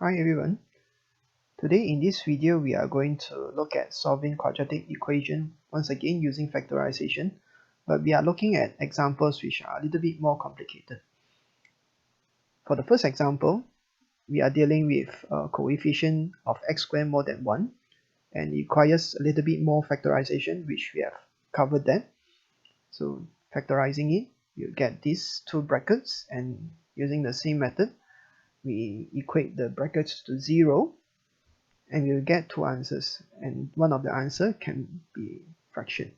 Hi everyone. Today in this video we are going to look at solving quadratic equation once again using factorization, but we are looking at examples which are a little bit more complicated. For the first example, we are dealing with a coefficient of x squared more than 1 and it requires a little bit more factorization, which we have covered that. So factorizing it, you get these two brackets, and using the same method we equate the brackets to 0 and we'll get two answers, and one of the answer can be fraction.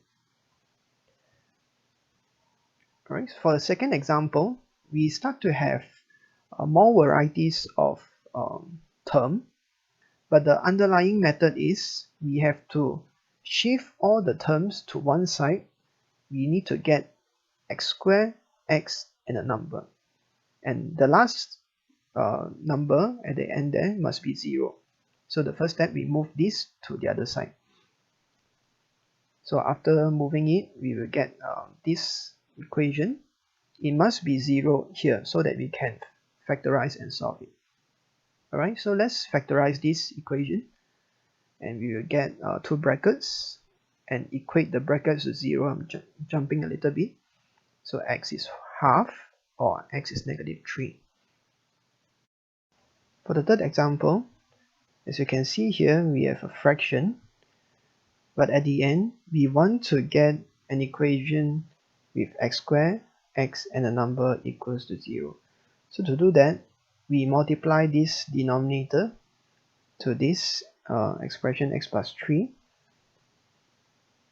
Alright, for the second example, we start to have more varieties of term, but the underlying method is we have to shift all the terms to one side. We need to get x squared, x, and a number, and the last number at the end there must be 0. So the first step, we move this to the other side. So after moving it, we will get this equation. It must be 0 here so that we can factorize and solve it. Alright, so let's factorize this equation, and we will get two brackets and equate the brackets to 0. I'm jumping a little bit. So x is half, or x is -3. For the third example, as you can see here, we have a fraction, but at the end we want to get an equation with x squared, x, and a number equals to 0. So to do that, we multiply this denominator to this expression x plus 3,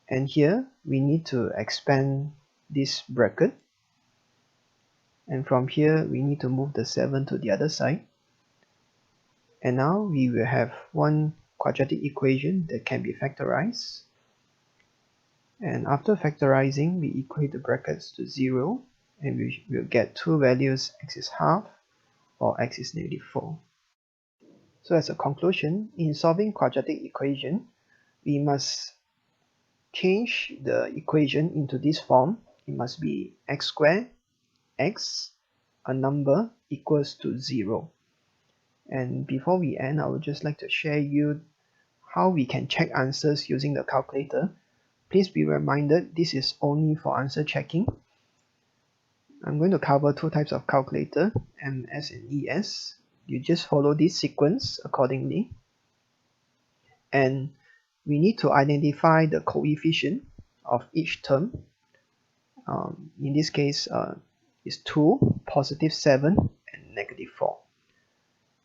and here we need to expand this bracket, and from here we need to move the 7 to the other side, and now we will have one quadratic equation that can be factorized. And after factorizing, we equate the brackets to 0, and we will get two values, x is half or x is -4. So as a conclusion, in solving quadratic equation, we must change the equation into this form. It must be x squared, x, a number equals to 0. And before we end, I would just like to share you how we can check answers using the calculator. Please be reminded, this is only for answer checking. I'm going to cover two types of calculator, MS and ES. You just follow this sequence accordingly. And we need to identify the coefficient of each term. In this case, is 2, +7, and -4.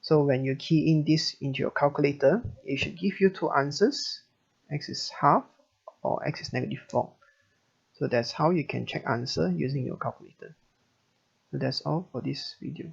So when you key in this into your calculator, it should give you two answers, x is half or x is -4. So that's how you can check answer using your calculator. So that's all for this video.